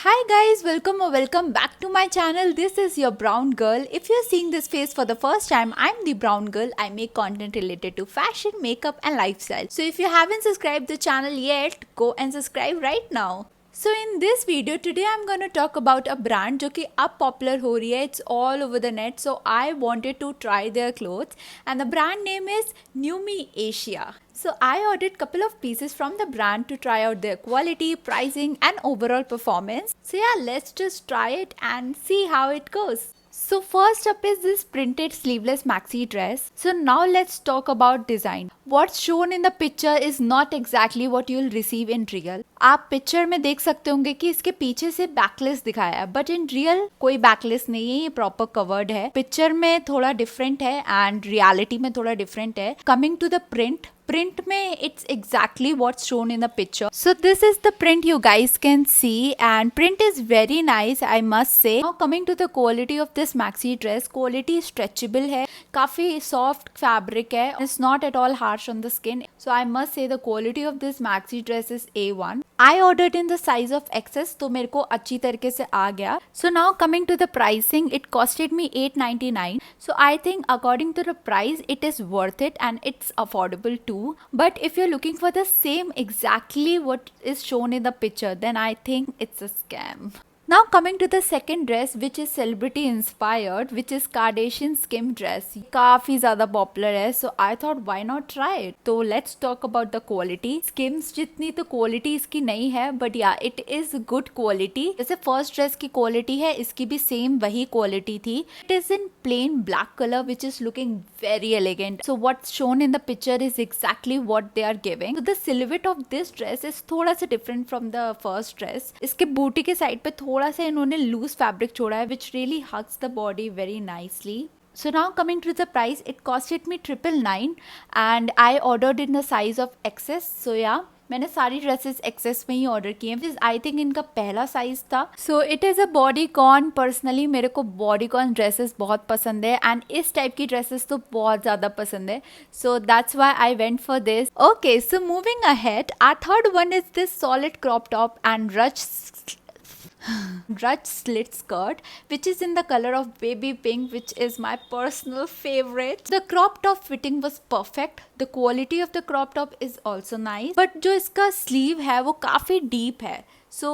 Hi guys, welcome or welcome back to my channel. This is your brown girl. If you're seeing this face for the first time, I'm the brown girl. I make content related to fashion, makeup and lifestyle. So if you haven't subscribed the channel yet, go and subscribe right now. So in this video today I'm going to talk about a brand जो कि अब popular हो रही है. It's all over the net. So I wanted to try their clothes and the brand name is Numi Asia. So I ordered couple of pieces from the brand to try out their quality, pricing and overall performance. So yeah, let's just try it and see how it goes. So first up is this printed sleeveless maxi dress. So now let's talk about design. What's shown in the picture is not exactly what you'll receive in real. आप picture में देख सकते होंगे कि इसके पीछे से backless दिखाया है, बट इन रियल कोई बैकलेस नहीं है, ये प्रॉपर कवर्ड है. पिक्चर में थोड़ा डिफरेंट है एंड रियलिटी में थोड़ा डिफरेंट है. कमिंग टू द print में it's exactly what's shown in the picture. So this is the print you guys can see and print is very nice, I must say. Now coming to the quality of this maxi dress, quality stretchable है, काफी soft fabric है, it's not at all harsh on the skin. So I must say the quality of this maxi dress is A1. I ordered in the size of XS, तो मेरे को अच्छी तरीके से आ गया. So now coming to the pricing, it costed me $8.99. So I think according to the price, it is worth it and it's affordable too. But if you're looking for the same exactly what is shown in the picture, then I think it's a scam. Now coming to the second dress which is celebrity inspired, which is Kardashian skim dress. काफी ज़्यादा popular है, so I thought why not try it. तो let's talk about the quality. Skims जितनी तो quality इसकी नहीं है, but yeah it is good quality. जैसे first dress की quality है, इसकी भी same वही quality थी. It is in plain black color which is looking very elegant. So what's shown in the picture is exactly what they are giving. So the silhouette of this dress is थोड़ा सा different from the first dress. इसके booty के side पे थोड़ा सा इन्होंने loose fabric छोड़ा है which really hugs the body very nicely. So now coming to the price, it costed me $999 and I ordered in the size of XS. So yeah, मैंने सारी ड्रेसेस एक्सेस में ही order किए हैं. I think इनका पहला size था. So it is a bodycon. Personally मेरे को बॉडीकॉन ड्रेसेस बहुत पसंद है एंड इस टाइप की ड्रेसेस तो बहुत ज़्यादा पसंद है. So that's why I went for this. Okay, so moving ahead, our third one is this solid crop top and ruched slit skirt which is in the color of baby pink, which is my personal favorite. The crop top fitting was perfect. The quality of the crop top is also nice, but जो इसका sleeve है वो काफ़ी deep है. So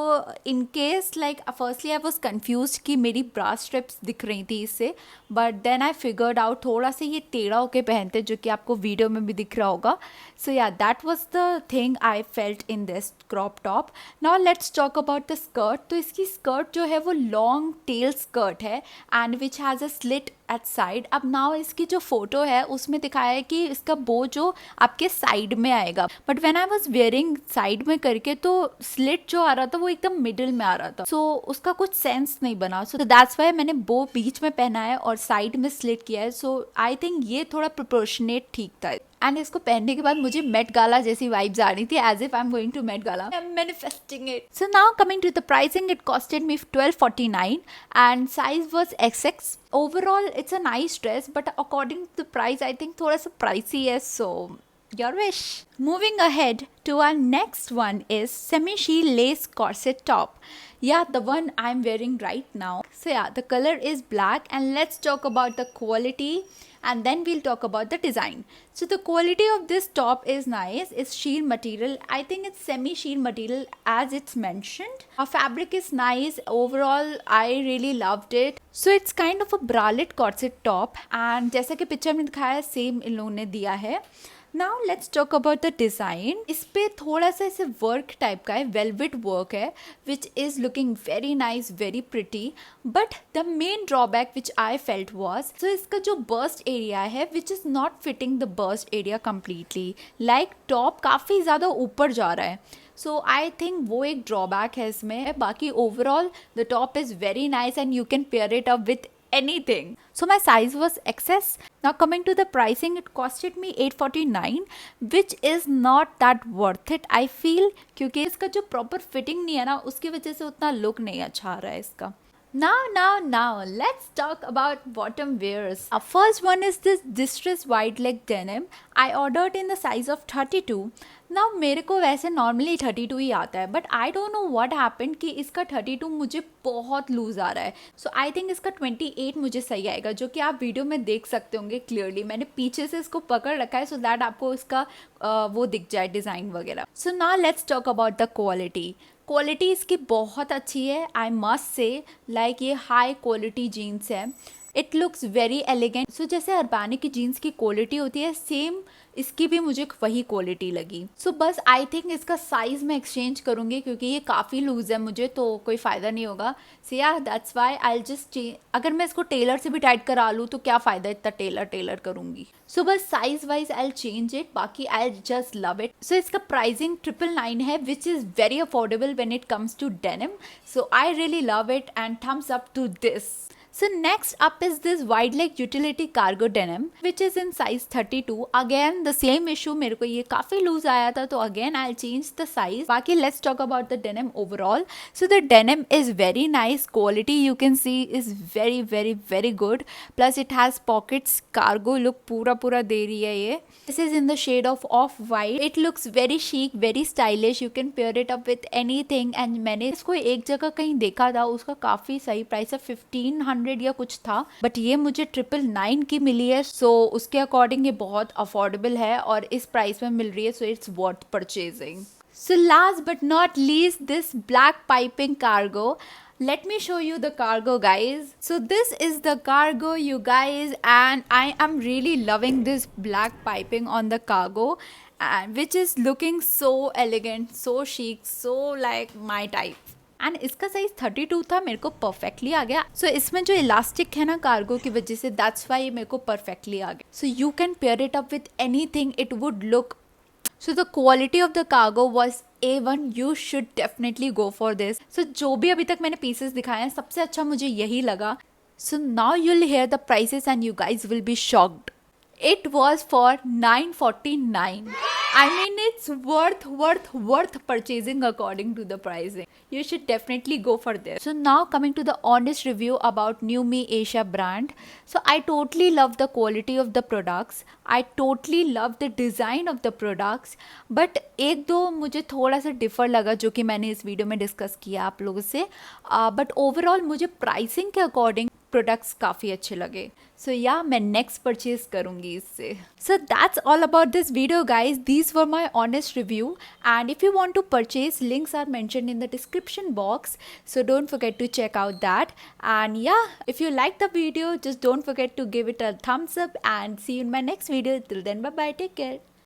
in case like firstly I was confused कि मेरी bra strips दिख रही थी इससे, but then I figured out थोड़ा सा ये टेढ़ा होके पहनते जो कि आपको वीडियो में भी दिख रहा होगा. So yeah, that was the thing I felt in this crop top. Now let's talk about the skirt. तो इसकी skirt जो है वो long tail skirt है and which has a slit at side. अब now इसकी जो फोटो है उसमें दिखाया है कि इसका बो जो आपके साइड में आएगा, but when I was wearing side में करके तो स्लिट जो आ रहा था वो एकदम मिडिल में आ रहा था. सो उसका कुछ सेंस नहीं बना. सो दैट्स वाई मैंने बो बीच में पहना है और साइड में स्लिट किया है. सो आई थिंक ये थोड़ा प्रोपोर्शनेट ठीक था एंड इसको पहनने के बाद मुझे मेट गाला जैसी वाइब्स आ रही थी, as if I am going to Met Gala. I am manifesting it. So now coming to the pricing, it costed me $1249 and size was XX. Overall it's a nice dress, but according to the price I think थोड़ा सा pricey है, so your wish. Moving ahead to our next one is semi-sheen lace corset top. Yeah, the one I'm wearing right now. So yeah, the color is black and let's talk about the quality and then we'll talk about the design. So the quality of this top is nice. It's sheen material. I think it's semi-sheen material as it's mentioned. Our fabric is nice. Overall, I really loved it. So it's kind of a bralette corset top and जैसा कि picture में दिखाया है same in लोगों ने दिया है. Now let's talk about the design. इस पे थोड़ा सा ऐसे वर्क टाइप का है, वेलवेट वर्क है which is looking very nice, very pretty. But the main drawback which I felt was, so इसका जो burst area है which is not fitting the burst area completely. Like top काफ़ी ज़्यादा ऊपर जा रहा है. So I think वो एक drawback है इसमें. बाकी overall the top is very nice and you can pair it up with anything. So my size was XS. Now coming to the pricing, it costed me $849 which is not that worth it I feel, क्योंकि इसका जो proper fitting नहीं है ना उसकी वजह से उतना look नहीं अच्छा आ रहा है इसका. Now, let's talk about bottom wears. First one is this distressed wide leg denim. I ordered in the size of 32. Now मेरे को वैसे नॉर्मली 32 ही आता है, but I don't know what happened कि इसका 32 मुझे बहुत लूज आ रहा है. सो आई थिंक इसका 28 मुझे सही आएगा, जो कि आप वीडियो में देख सकते होंगे क्लियरली. मैंने पीछे से इसको पकड़ रखा है सो दैट आपको इसका वो दिख जाए डिज़ाइन वगैरह. So now let's talk about the quality इसकी बहुत अच्छी है. आई मस्ट से लाइक ये हाई क्वालिटी जीन्स है. It looks very elegant. So जैसे अरबानी की जीन्स की क्वालिटी होती है, सेम इसकी भी मुझे वही क्वालिटी लगी. सो बस आई थिंक इसका साइज मैं एक्सचेंज करूंगी क्योंकि ये काफ़ी लूज है मुझे, तो कोई फ़ायदा नहीं होगा. सो या that's why I just change. अगर मैं इसको टेलर से भी टाइट करा लूँ तो क्या फ़ायदा, इतना टेलर करूंगी. सो बस size wise I change it, बाकी I just love it. So इसका प्राइसिंग 999 है, which is very affordable when it comes to denim. So I really love it and thumbs up to this. So next up is this wide leg utility cargo denim which is in size 32. Again the same issue, मेरे को ये काफ़ी loose आया था, तो again I'll change the size. बाकी let's talk about the denim overall. So the denim is very nice. Quality you can see is very good. Plus it has pockets. Cargo look पूरा दे रही है ये. This is in the shade of off white. It looks very chic, very stylish. You can pair it up with anything. And मैंने इसको एक जगह कहीं देखा था, उसका काफ़ी सही प्राइस है, 1500 या कुछ था, बट ये मुझे 999 की मिली है. सो उसके अकॉर्डिंग ये बहुत अफोर्डेबल है और इस प्राइस में मिल रही है, so it's worth purchasing. So last but not least, this black piping cargo. Let me show you the cargo, guys. So this is the cargo, you guys, and I am really loving this black piping on the cargo, and which is looking so elegant, so chic, so like my type. And इसका size 32 था, मेरे को perfectly आ गया. सो इसमें जो elastic है ना कार्गो की वजह से, दैट्स वाई मेरे को परफेक्टली आ गया. So you can pair it up with anything, it would look. So the quality of the cargo was A1. You should definitely go for this. So जो भी अभी तक मैंने पीसेस दिखाए हैं, सबसे अच्छा मुझे यही लगा. So now you'll hear the prices and you guys will be shocked. It was for 949. I mean, it's worth purchasing according to the pricing. You should definitely go for this. So now coming to the honest review about New Me Asia brand. So I totally love the quality of the products. I totally love the design of the products. But एक दो मुझे थोड़ा सा differ लगा, जो कि मैंने इस वीडियो में डिस्कस किया आप लोगों से. बट ओवरऑल मुझे प्राइसिंग के अकॉर्डिंग प्रोडक्ट्स काफ़ी अच्छे लगे. सो या मैं नेक्स्ट परचेज करूँगी इससे. So that's all about this video guys. These were my honest review, and if you want to purchase, links are mentioned in the description box, so don't forget to check out that. And yeah, if you like the video, just don't forget to give it a thumbs up, and see you in my next video. Till then, bye bye, take care.